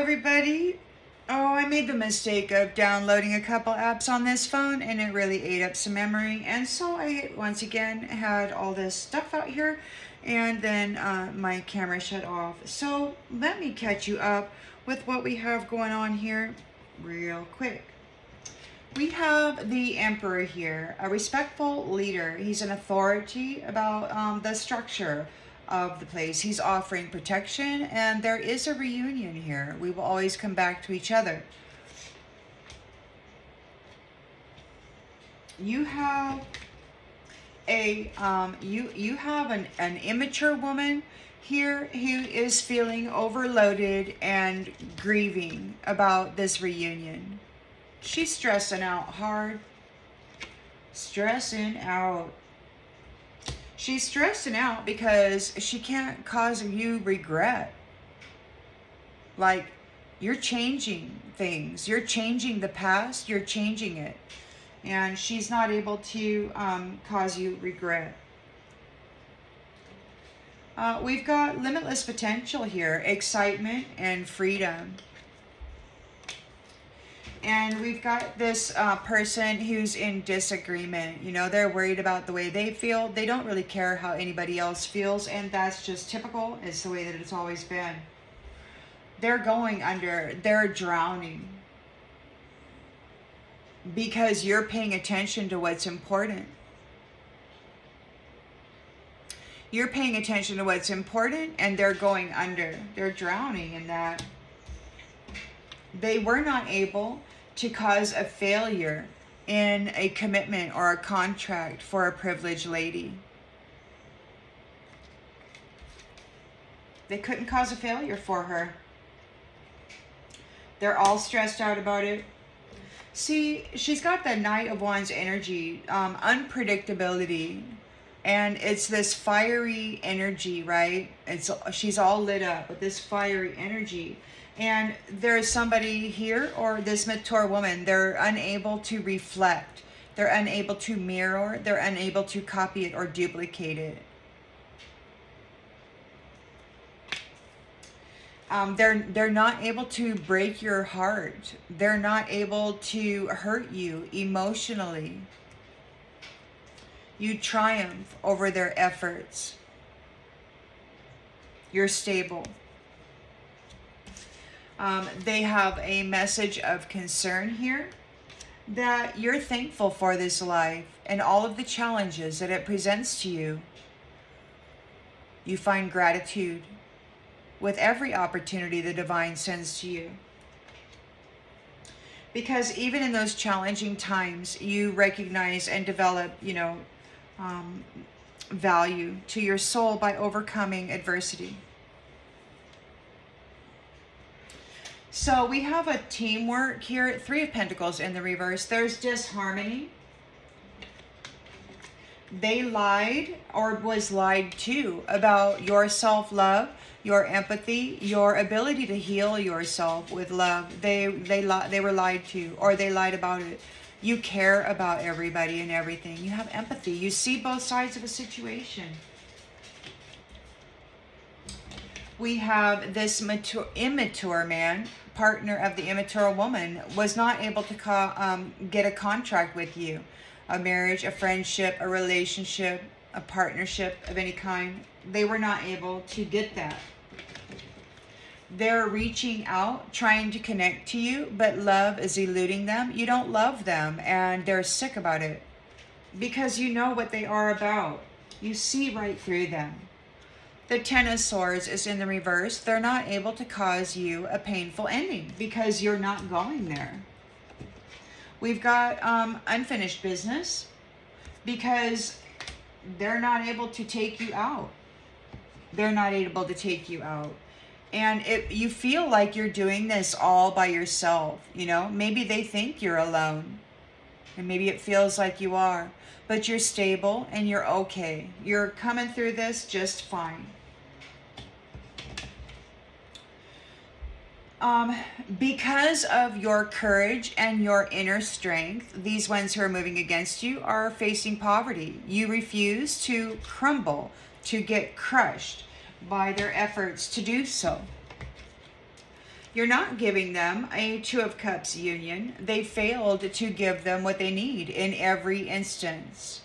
everybody. Oh, I made the mistake of downloading a couple apps on this phone and it really ate up some memory. And so I, once again, had all this stuff out here and then my camera shut off. So let me catch you up with what we have going on here real quick. We have the Emperor here, a respectful leader. He's an authority about the structure of the place. He's offering protection, and there is a reunion here. We will always come back to each other. You have a you have an immature woman here who is feeling overloaded and grieving about this reunion. She's stressing out hard. Stressing out. She's stressing out because she can't cause you regret. Like, you're changing things. You're changing the past. You're changing it. And she's not able to cause you regret. We've got limitless potential here. Excitement and freedom. And we've got this person who's in disagreement. You know, they're worried about the way they feel. They don't really care how anybody else feels. And that's just typical. It's the way that it's always been. They're going under. They're drowning. Because you're paying attention to what's important. You're paying attention to what's important and they're going under. They're drowning in that. They were not able to cause a failure in a commitment or a contract for a privileged lady. They couldn't cause a failure for her. They're all stressed out about it. See, she's got the Knight of Wands energy, unpredictability. And it's this fiery energy, right? She's all lit up with this fiery energy. And there's somebody here, or this mature woman, they're unable to reflect. They're unable to mirror. They're unable to copy it or duplicate it. They're not able to break your heart. They're not able to hurt you emotionally. You triumph over their efforts. You're stable. They have a message of concern here that you're thankful for this life and all of the challenges that it presents to you. You find gratitude with every opportunity the divine sends to you. Because even in those challenging times, you recognize and develop, value to your soul by overcoming adversity. So we have a teamwork here. 3 of Pentacles in the reverse. There's disharmony. They lied or was lied to about your self-love, your empathy, your ability to heal yourself with love. They were lied to, or they lied about it. You care about everybody and everything. You have empathy. You see both sides of a situation. We have this immature man, partner of the immature woman, was not able to get a contract with you. A marriage, a friendship, a relationship, a partnership of any kind. They were not able to get that. They're reaching out, trying to connect to you, but love is eluding them. You don't love them, and they're sick about it. Because you know what they are about. You see right through them. The 10 of Swords is in the reverse. They're not able to cause you a painful ending because you're not going there. We've got unfinished business because they're not able to take you out. They're not able to take you out. And you feel like you're doing this all by yourself. Maybe they think you're alone. And maybe it feels like you are. But you're stable and you're okay. You're coming through this just fine. Because of your courage and your inner strength, these ones who are moving against you are facing poverty. You refuse to crumble, to get crushed by their efforts to do so. You're not giving them a Two of Cups union. They failed to give them what they need in every instance.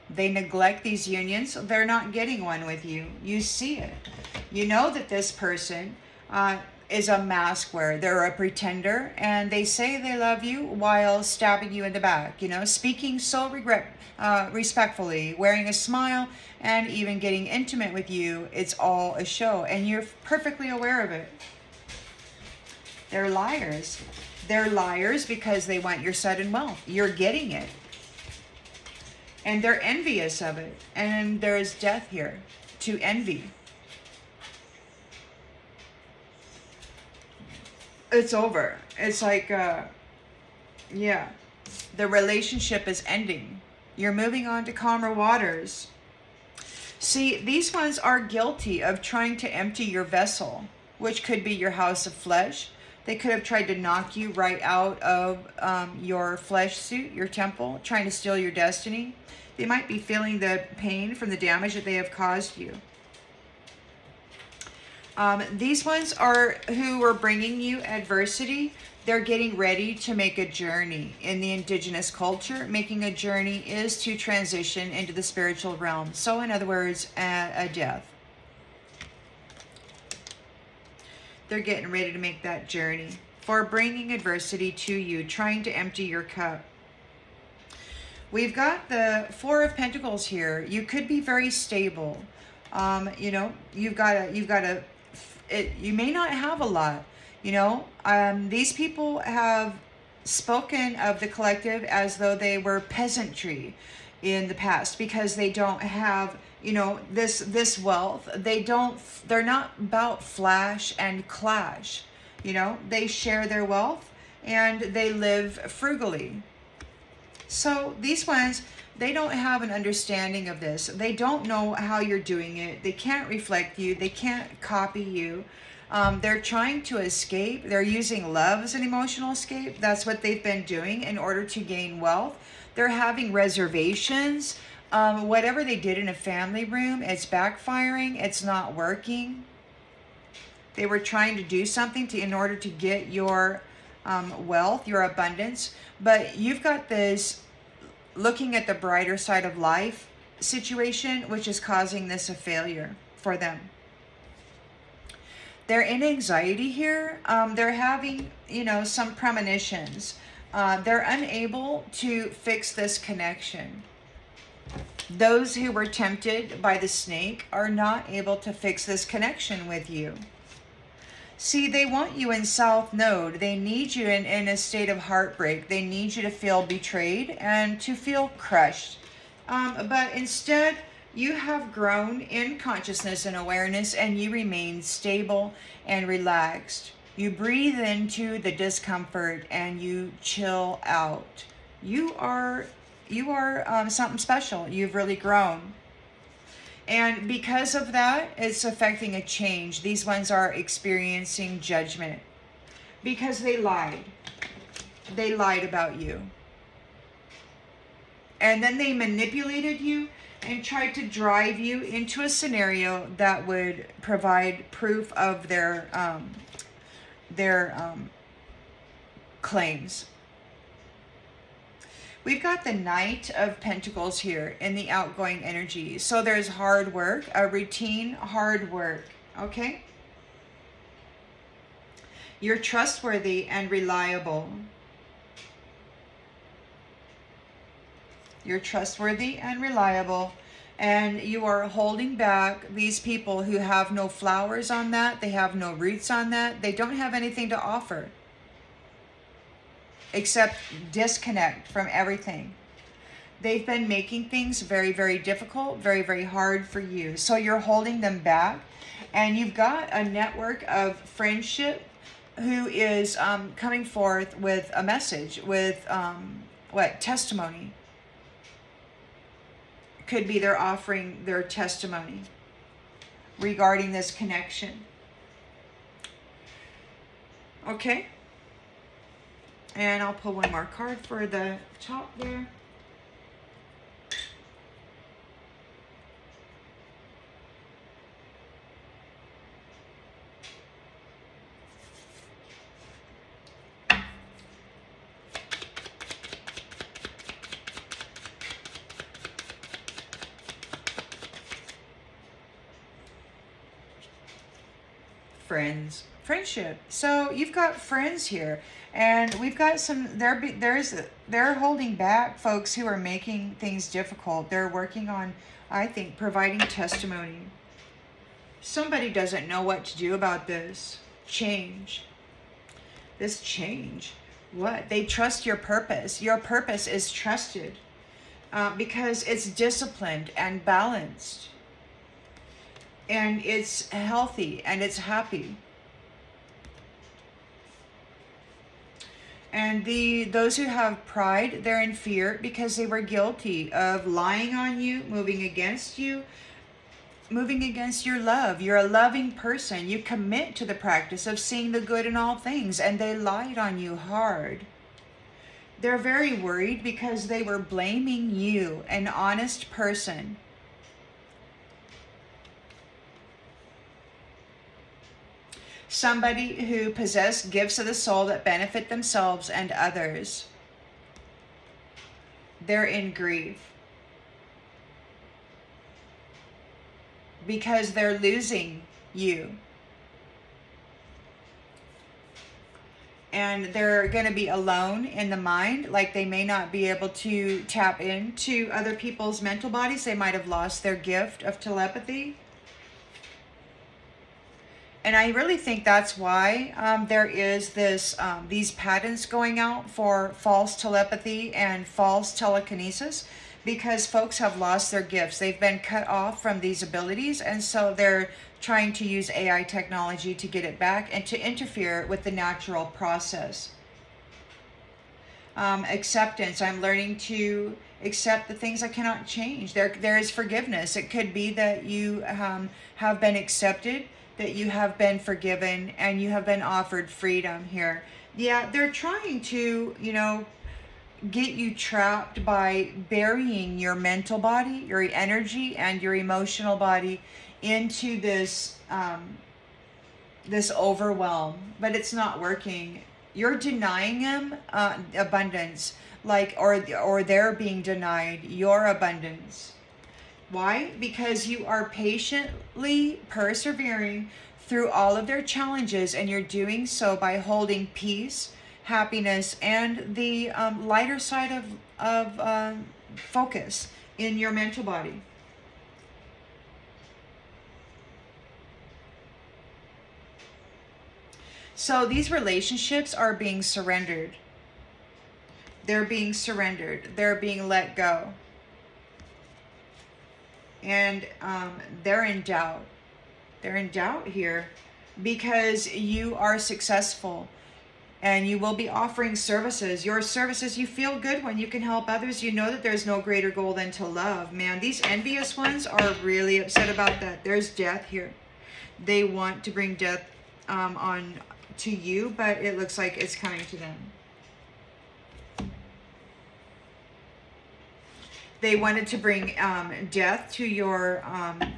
They neglect these unions. They're not getting one with you. You see it. You know that this person is a mask wearer. They're a pretender, and they say they love you while stabbing you in the back. You know, speaking so respectfully, wearing a smile, and even getting intimate with you. It's all a show, and you're perfectly aware of it. They're liars. They're liars because they want your sudden wealth. You're getting it. And they're envious of it. And there is death here to envy. It's over. It's like, yeah, the relationship is ending. You're moving on to calmer waters. See, these ones are guilty of trying to empty your vessel, which could be your house of flesh. They could have tried to knock you right out of your flesh suit, your temple, trying to steal your destiny. They might be feeling the pain from the damage that they have caused you. These ones are who are bringing you adversity. They're getting ready to make a journey. In the indigenous culture, making a journey is to transition into the spiritual realm. So in other words, a death. They're getting ready to make that journey for bringing adversity to you, trying to empty your cup. We've got the Four of Pentacles here. You could be very stable. You know, you may not have a lot. You know, these people have spoken of the collective as though they were peasantry in the past because they don't have, you know, this wealth. They're not about flash and clash. You know, they share their wealth and they live frugally. So these ones, they don't have an understanding of this. They don't know how you're doing it. They can't reflect you. They can't copy you. They're trying to escape. They're using love as an emotional escape. That's what they've been doing in order to gain wealth. They're having reservations. Whatever they did in a family room, it's backfiring. It's not working. They were trying to do something in order to get your wealth, your abundance. But you've got this looking at the brighter side of life situation, which is causing this a failure for them. They're in anxiety here. They're having, you know, some premonitions. They're unable to fix this connection. Those who were tempted by the snake are not able to fix this connection with you. See, they want you in South Node. They need you in a state of heartbreak. They need you to feel betrayed and to feel crushed. But instead, you have grown in consciousness and awareness, and you remain stable and relaxed. You breathe into the discomfort and you chill out. You are something special. You've really grown. And because of that, it's affecting a change. These ones are experiencing judgment because they lied. They lied about you. And then they manipulated you and tried to drive you into a scenario that would provide proof of their claims. We've got the Knight of Pentacles here in the outgoing energy. So there's hard work, a routine hard work, okay? You're trustworthy and reliable. You're trustworthy and reliable, and you are holding back these people who have no flowers on that. They have no roots on that. They don't have anything to offer except disconnect from everything. They've been making things very, very difficult, very, very hard for you. So you're holding them back, and you've got a network of friendship who is coming forth with a message, with testimony. Could be they're offering their testimony regarding this connection. Okay. And I'll pull one more card for the top there. friends. Friendship. So you've got friends here, and we've got some. They're holding back folks who are making things difficult. They're working on, I think, providing testimony. Somebody doesn't know what to do about this change. This change. What? They trust your purpose. Your purpose is trusted because it's disciplined and balanced, and it's healthy and it's happy. And those who have pride, they're in fear because they were guilty of lying on you, moving against you, moving against your love. You're a loving person. You commit to the practice of seeing the good in all things, and they lied on you hard. They're very worried because they were blaming you, an honest person. Somebody who possessed gifts of the soul that benefit themselves and others. They're in grief because they're losing you. And they're going to be alone in the mind, like they may not be able to tap into other people's mental bodies. They might have lost their gift of telepathy. And I really think that's why there is these patents going out for false telepathy and false telekinesis, because folks have lost their gifts. They've been cut off from these abilities, and so they're trying to use AI technology to get it back and to interfere with the natural process. Acceptance. I'm learning to accept the things I cannot change. There is forgiveness. It could be that you have been accepted, that you have been forgiven, and you have been offered freedom here. Yeah, they're trying to, get you trapped by burying your mental body, your energy, and your emotional body into this this overwhelm. But it's not working. You're denying them abundance, or they're being denied your abundance. Why? Because you are patiently persevering through all of their challenges, and you're doing so by holding peace, happiness, and the lighter side of focus in your mental body. So these relationships are being surrendered. They're being surrendered. They're being let go. And they're in doubt. They're in doubt here because you are successful and you will be offering services. Your services, you feel good when you can help others. You know that there's no greater goal than to love. Man, these envious ones are really upset about that. There's death here. They want to bring death on to you, but it looks like it's coming to them. They wanted to bring death to your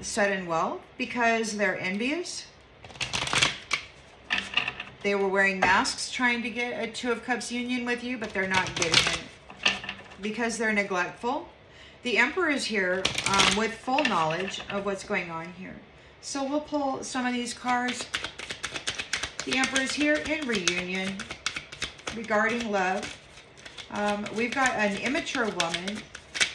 sudden wealth because they're envious. They were wearing masks trying to get a Two of Cups union with you, but they're not getting it because they're neglectful. The Emperor is here with full knowledge of what's going on here. So we'll pull some of these cards. The Emperor is here in reunion regarding love. We've got an immature woman,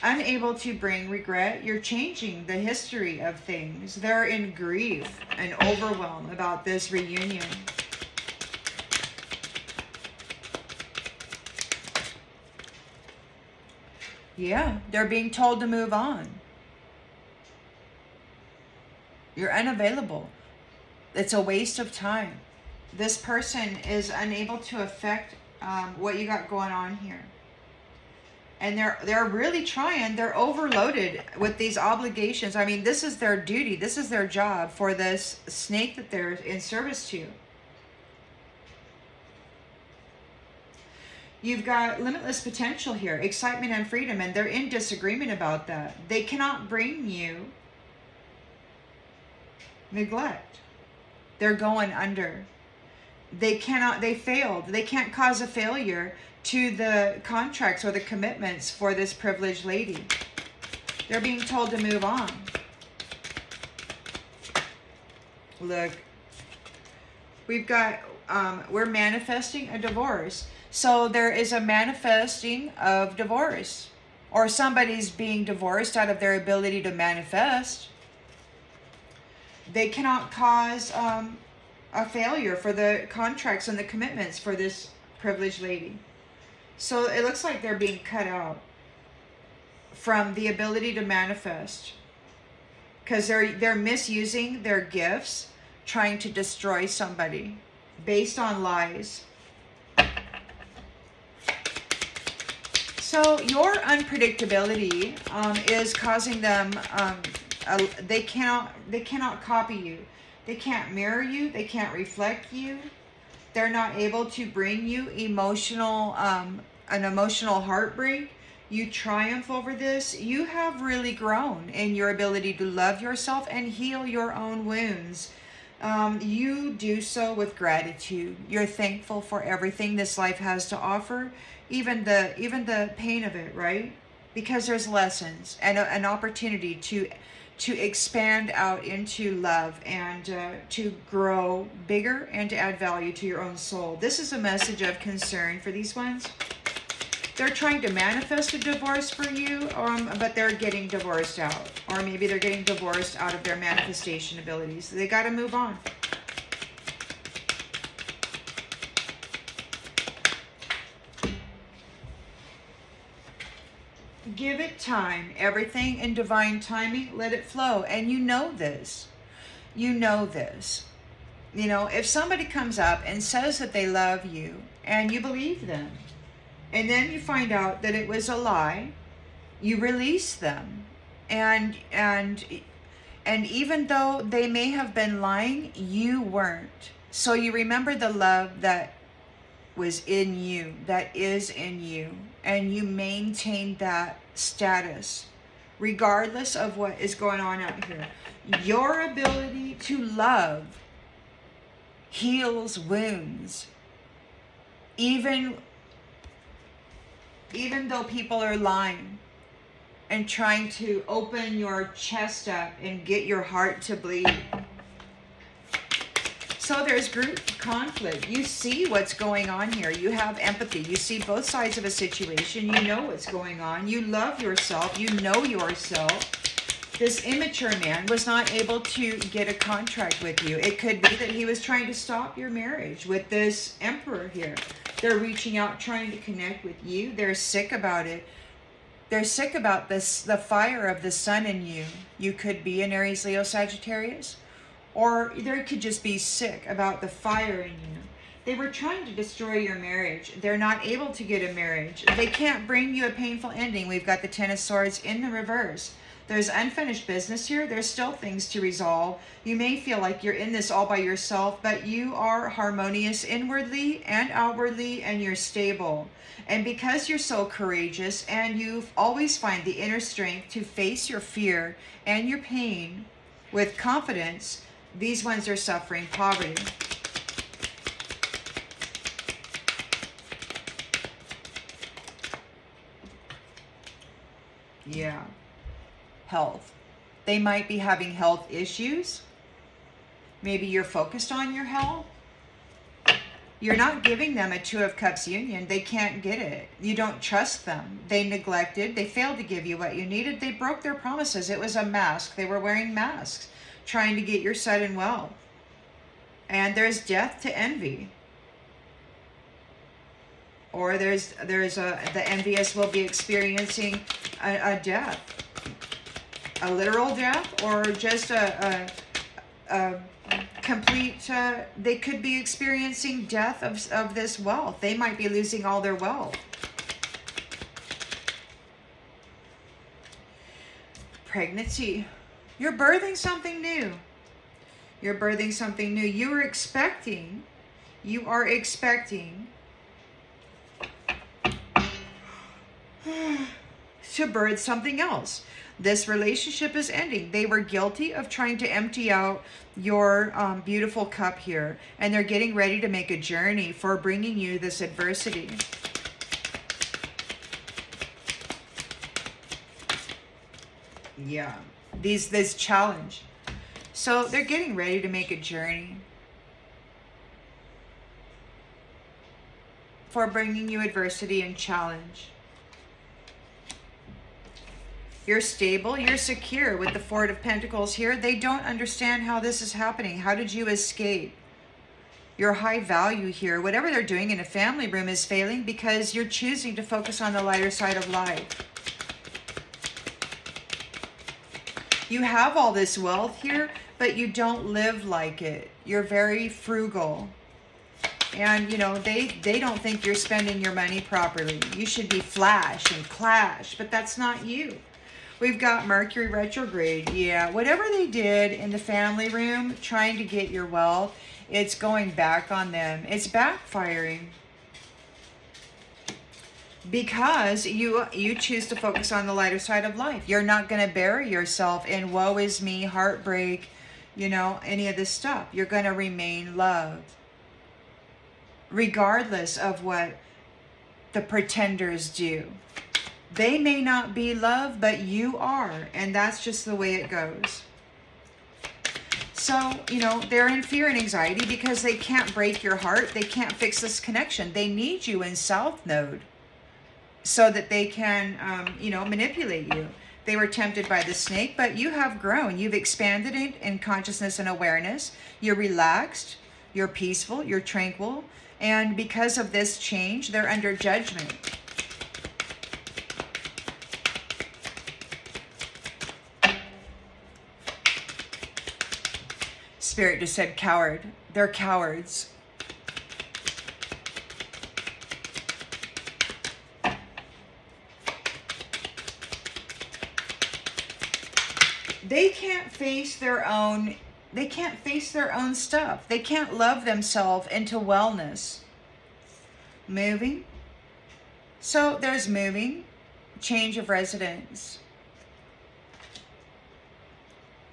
unable to bring regret. You're changing the history of things. They're in grief and overwhelm about this reunion. Yeah, they're being told to move on. You're unavailable. It's a waste of time. This person is unable to affect what you got going on here. And they're really trying. They're overloaded with these obligations. I mean, this is their duty. This is their job for this snake that they're in service to. You've got limitless potential here, excitement and freedom, and they're in disagreement about that. They cannot bring you neglect. They're going under. They failed. They can't cause a failure to the contracts or the commitments for this privileged lady. They're being told to move on. Look, We've got, we're manifesting a divorce. So there is a manifesting of divorce. Or somebody's being divorced out of their ability to manifest. They cannot cause a failure for the contracts and the commitments for this privileged lady. So it looks like they're being cut out from the ability to manifest. Because they're misusing their gifts, trying to destroy somebody based on lies. So your unpredictability is causing them. They cannot copy you. They can't mirror you. They can't reflect you. They're not able to bring you an emotional heartbreak. You triumph over this. You have really grown in your ability to love yourself and heal your own wounds. You do so with gratitude. You're thankful for everything this life has to offer, even the pain of it, right? Because there's lessons and an opportunity to expand out into love and to grow bigger and to add value to your own soul. This is a message of concern for these ones. They're trying to manifest a divorce for you, but they're getting divorced out. Or maybe they're getting divorced out of their manifestation abilities. They got to move on. Give it time. Everything in divine timing, let it flow. And you know this. You know this. You know, if somebody comes up and says that they love you and you believe them, and then you find out that it was a lie, you release them. And even though they may have been lying, you weren't. So you remember the love that was in you, that is in you, and you maintain that status regardless of what is going on out here. Your ability to love heals wounds. Even though people are lying and trying to open your chest up and get your heart to bleed. So there's group conflict. You see what's going on here. You have empathy. You see both sides of a situation. You know what's going on. You love yourself. You know yourself. This immature man was not able to get a contract with you. It could be that he was trying to stop your marriage with this emperor here. They're reaching out, trying to connect with you. They're sick about it. They're sick about this, the fire of the sun in you. You could be an Aries, Leo, Sagittarius. Or they could just be sick about the fire in you. They were trying to destroy your marriage. They're not able to get a marriage. They can't bring you a painful ending. We've got the Ten of Swords in the reverse. There's unfinished business here. There's still things to resolve. You may feel like you're in this all by yourself, but you are harmonious inwardly and outwardly, and you're stable. And because you're so courageous and you always find the inner strength to face your fear and your pain with confidence, these ones are suffering poverty. Yeah. Health. They might be having health issues. Maybe you're focused on your health. You're not giving them a Two of Cups union. They can't get it. You don't trust them. They neglected. They failed to give you what you needed. They broke their promises. It was a mask. They were wearing masks, trying to get your sudden wealth. And there's death to envy. Or the envious will be experiencing a death. A literal death, or just a complete, they could be experiencing death of this wealth. They might be losing all their wealth. Pregnancy. You're birthing something new. You're birthing something new. You are expecting to birth something else. This relationship is ending. They were guilty of trying to empty out your beautiful cup here. And they're getting ready to make a journey for bringing you this adversity. Yeah. This challenge. So they're getting ready to make a journey. for bringing you adversity and challenge. You're stable, you're secure with the Four of Pentacles here. They don't understand how this is happening. How did you escape? Your high value here, whatever they're doing in a family room is failing because you're choosing to focus on the lighter side of life. You have all this wealth here, but you don't live like it. You're very frugal. And, you know, they don't think you're spending your money properly. You should be flash and clash, but that's not you. We've got Mercury retrograde. Yeah, whatever they did in the family room, trying to get your wealth, it's going back on them. It's backfiring. Because you choose to focus on the lighter side of life. You're not going to bury yourself in woe is me, heartbreak, you know, any of this stuff. You're going to remain loved. Regardless of what the pretenders do. They may not be loved, but you are. And that's just the way it goes. So, you know, they're in fear and anxiety because they can't break your heart. They can't fix this connection. They need you in South Node so that they can, you know, manipulate you. They were tempted by the snake, but you have grown. You've expanded it in consciousness and awareness. You're relaxed. You're peaceful. You're tranquil. And because of this change, they're under judgment. Spirit just said coward. They're cowards. They can't face their own, stuff. They can't love themselves into wellness. Moving. So there's moving, change of residence.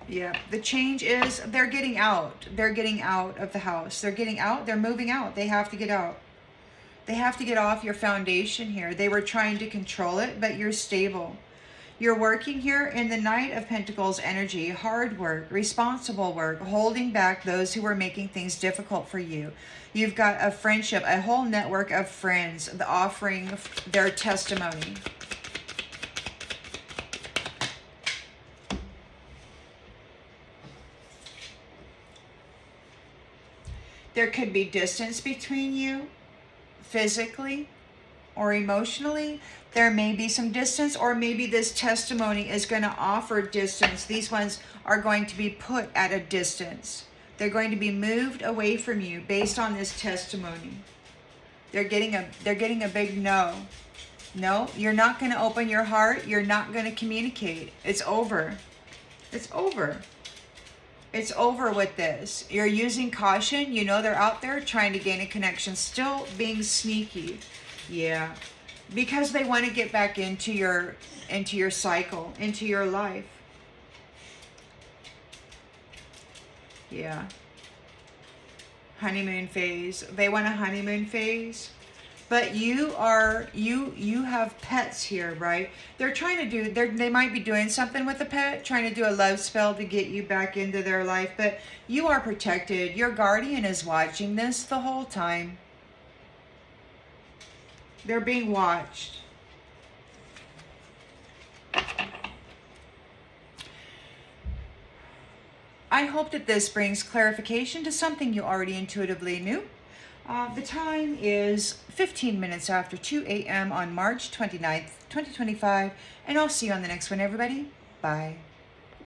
Yeah, the change is they're getting out. They're getting out of the house. They're getting out. They're moving out. They have to get out. They have to get off your foundation here. They were trying to control it, but you're stable. You're working here in the Knight of Pentacles energy. Hard work, responsible work, holding back those who were making things difficult for you. You've got a friendship, a whole network of friends offering their testimony. There could be distance between you, physically or emotionally. There may be some distance, or maybe this testimony is going to offer distance. These ones are going to be put at a distance. They're going to be moved away from you based on this testimony. They're getting a big no. No, you're not going to open your heart. You're not going to communicate. It's over. It's over. It's over with this. You're using caution. You know they're out there trying to gain a connection. Still being sneaky. Yeah. Because they want to get back into your cycle, into your life. Yeah. Honeymoon phase. They want a honeymoon phase. But you have pets here, right? They're trying to they might be doing something with the pet, trying to do a love spell to get you back into their life, but you are protected. Your guardian is watching this the whole time. They're being watched. I hope that this brings clarification to something you already intuitively knew. The time is 15 minutes after 2 a.m. on March 29th, 2025, and I'll see you on the next one, everybody. Bye.